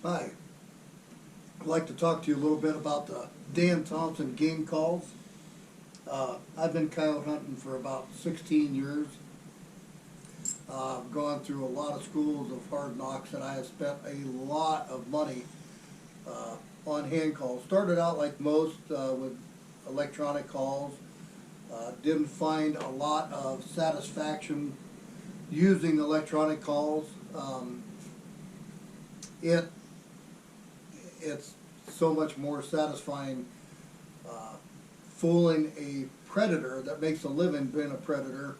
Hi, I'd like to talk to you a little bit about the Dan Thompson game calls. I've been coyote hunting for about 16 years. I've gone through a lot of schools of hard knocks, and I have spent a lot of money on hand calls. Started out like most with electronic calls. Didn't find a lot of satisfaction using electronic calls. It's so much more satisfying fooling a predator that makes a living being a predator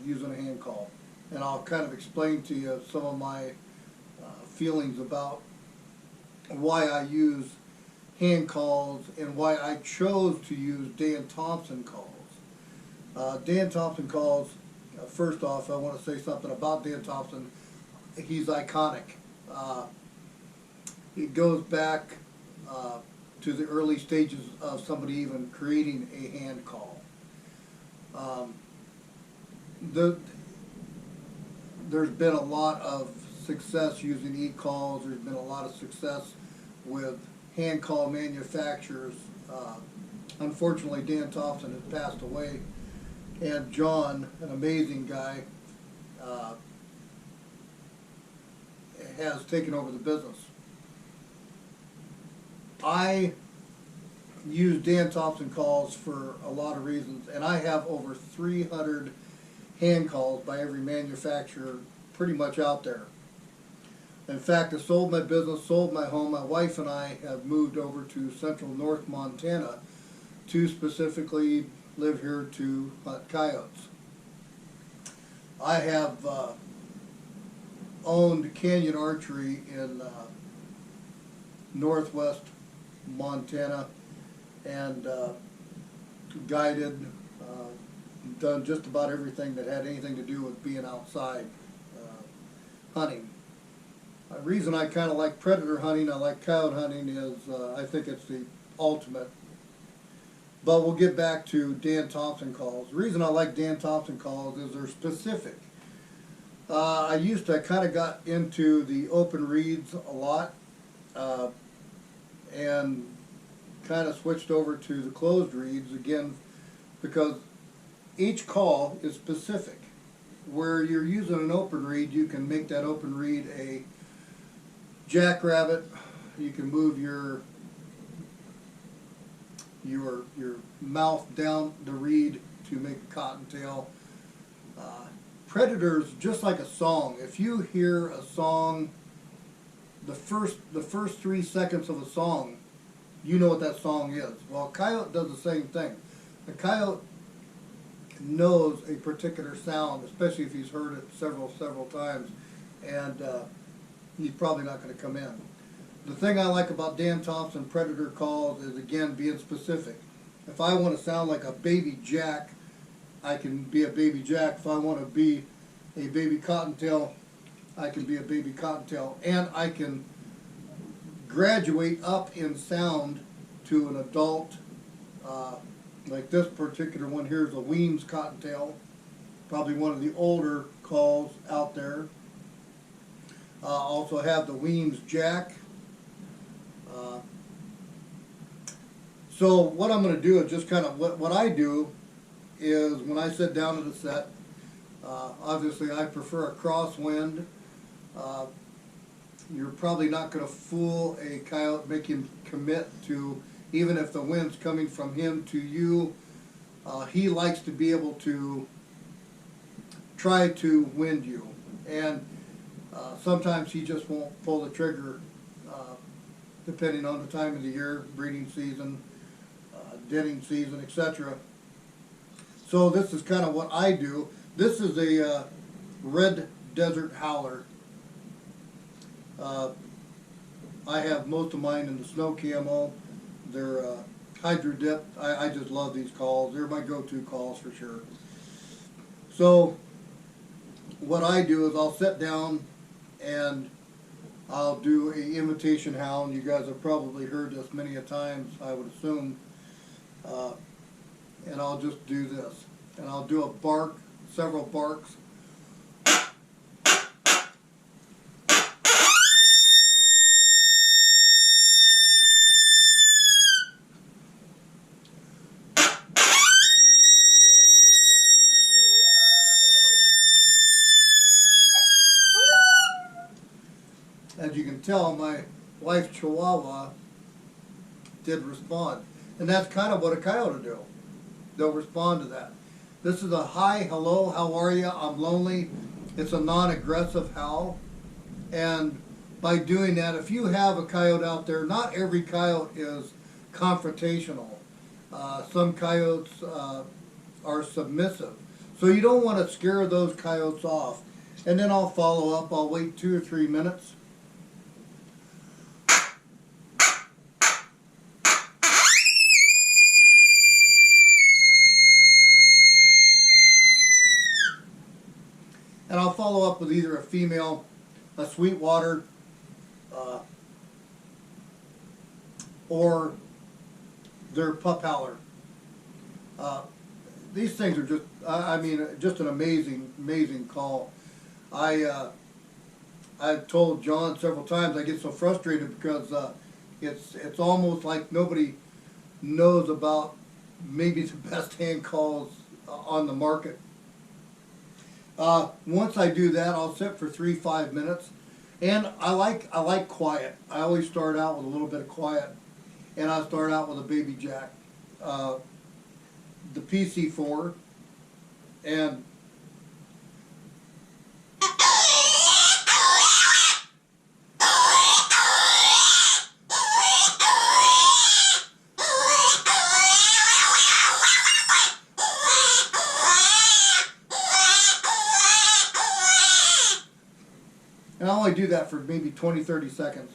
using a hand call. And I'll kind of explain to you some of my feelings about why I use hand calls and why I chose to use Dan Thompson calls. Dan Thompson calls, first off, I want to say something about Dan Thompson. He's iconic. It goes back to the early stages of somebody even creating a hand call. There's been a lot of success using e-calls. There's been a lot of success with hand call manufacturers. Unfortunately, Dan Thompson has passed away, and John, an amazing guy, has taken over the business. I use Dan Thompson calls for a lot of reasons, and I have over 300 hand calls by every manufacturer pretty much out there. In fact, I sold my business, sold my home. My wife and I have moved over to central North Montana to specifically live here to hunt coyotes. I have owned Canyon Archery in northwest Montana and guided, done just about everything that had anything to do with being outside hunting. The reason I kind of like predator hunting, I like coyote hunting, is I think it's the ultimate. But we'll get back to Dan Thompson calls. The reason I like Dan Thompson calls is they're specific. I used to kind of got into the open reads a lot and kind of switched over to the closed reads again, because each call is specific. Where you're using an open read, you can make that open read a jackrabbit. You can move your mouth down the reed to make a cottontail. Predators, just like a song. If you hear a song, the first 3 seconds of a song, you know what that song is. Well, a coyote does the same thing. A coyote knows a particular sound, especially if he's heard it several times, and he's probably not going to come in. The thing I like about Dan Thompson predator calls is, again, being specific. If I want to sound like a baby jack, I can be a baby jack. If I want to be a baby cottontail, I can be a baby cottontail. And I can graduate up in sound to an adult. Like this particular one here is a Weems cottontail, probably one of the older calls out there. Also have the Weems jack. So what I'm going to do is just kind of, what I do is when I sit down at a set, obviously I prefer a crosswind. You're probably not going to fool a coyote, make him commit to, even if the wind's coming from him to you, he likes to be able to try to wind you. And sometimes he just won't pull the trigger, depending on the time of the year, breeding season, denning season, etc. So this is kind of what I do. This is a red desert howler. I have most of mine in the snow camo. They're hydro dipped. I just love these calls. They're my go-to calls for sure. So what I do is I'll sit down and I'll do a imitation hound. You guys have probably heard this many a times, I would assume. And I'll just do this. And I'll do a bark, several barks. As you can tell, my wife's Chihuahua did respond. And that's kind of what a coyote will do. They'll respond to that. This is a hi, hello, how are you? I'm lonely. It's a non-aggressive howl. And by doing that, if you have a coyote out there, not every coyote is confrontational. Some coyotes are submissive. So you don't want to scare those coyotes off. And then I'll follow up. I'll wait 2 or 3 minutes. And I'll follow up with either a female, a Sweetwater, or their pup howler. These things are just, I mean, just an amazing call. I've told John several times I get so frustrated because it's almost like nobody knows about maybe the best hand calls on the market. Once I do that, I'll sit for 3-5 minutes, and I like quiet. I always start out with a little bit of quiet, and I start out with a baby jack, the PC4, and I only do that for maybe 20-30 seconds.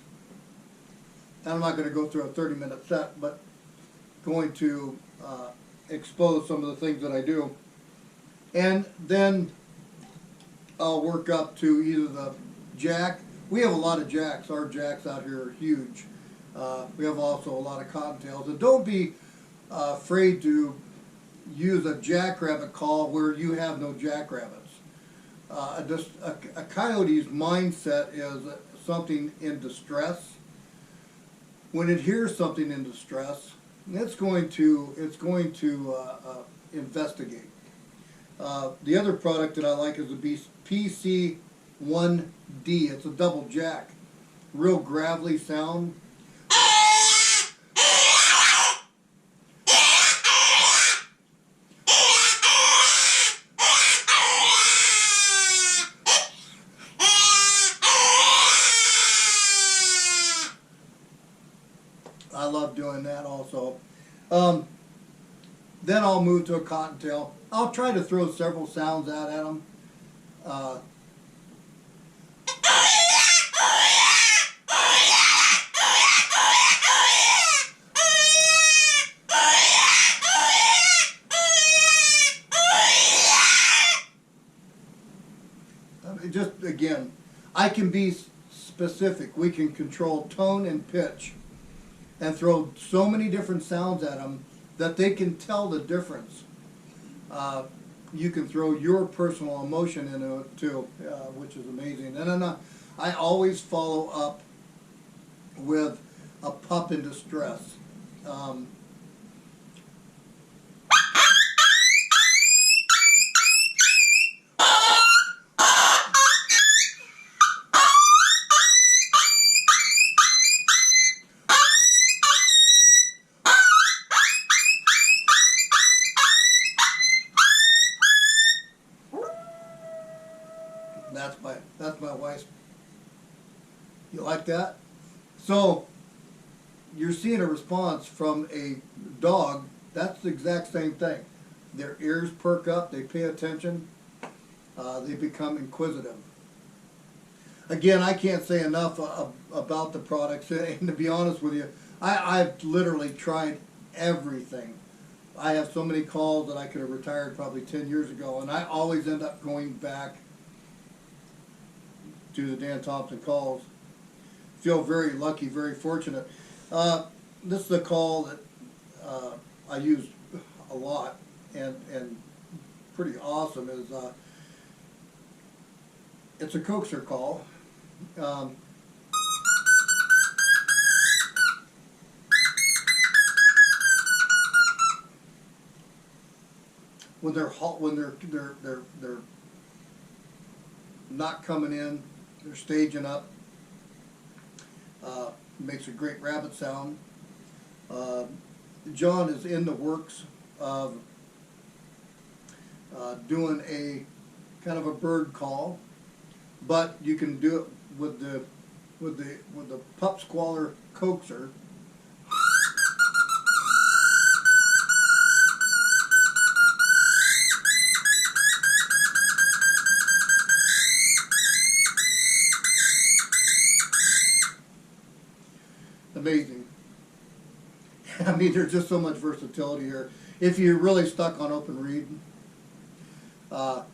And I'm not going to go through a 30-minute set, but going to expose some of the things that I do. And then I'll work up to either the jack. We have a lot of jacks. Our jacks out here are huge. We have also a lot of cottontails. And don't be afraid to use a jackrabbit call where you have no jackrabbits. A coyote's mindset is something in distress. When it hears something in distress, it's going to investigate. The other product that I like is the PC1D. It's a double jack, real gravelly sound. I love doing that also. Then I'll move to a cottontail. I'll try to throw several sounds out at them. Just again, I can be specific. We can control tone and pitch and throw so many different sounds at them that they can tell the difference. You can throw your personal emotion into it too, which is amazing. And then I always follow up with a pup in distress. That's my wife's. You like that? So you're seeing a response from a dog. That's the exact same thing. Their ears perk up. They pay attention. They become inquisitive. Again, I can't say enough about the products. And to be honest with you, I've literally tried everything. I have so many calls that I could have retired probably 10 years ago, and I always end up going back to the Dan Thompson calls. Feel very lucky, very fortunate. This is a call that I use a lot and pretty awesome. Is it's a coaxer call. When they're not coming in, they're staging up. Makes a great rabbit sound. John is in the works of doing a kind of a bird call, but you can do it with the pup squaller coaxer. Amazing. I mean, there's just so much versatility here. If you're really stuck on open reed, the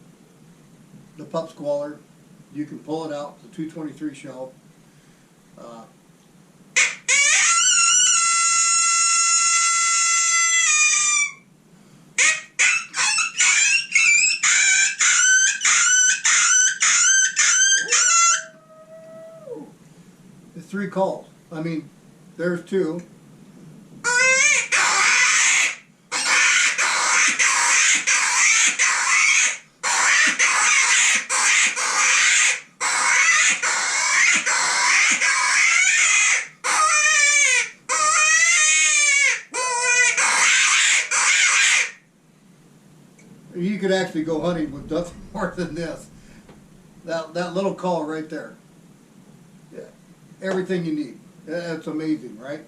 pup squaller, you can pull it out, the 223 shell. The 3 calls. I mean, there's 2. You could actually go hunting with nothing more than this. That little call right there. Yeah, everything you need. It's amazing, right?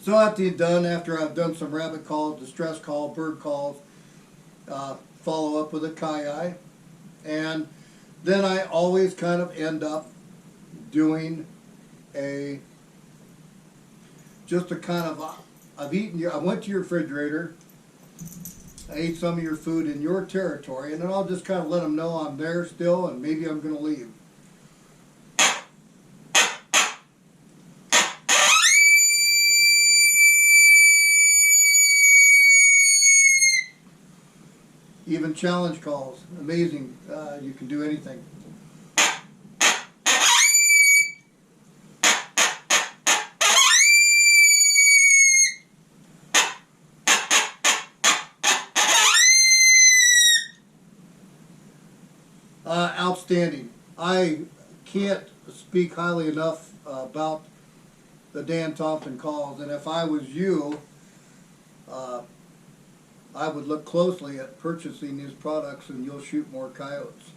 So after I've done some rabbit calls, distress call, bird calls, follow up with a coyote, and then I always kind of end up doing just a kind of, I went to your refrigerator, I ate some of your food in your territory, and then I'll just kind of let them know I'm there still, and maybe I'm going to leave. Even challenge calls, amazing. You can do anything. Outstanding. I can't speak highly enough about the Dan Thompson calls, and if I was you, I would look closely at purchasing these products, and you'll shoot more coyotes.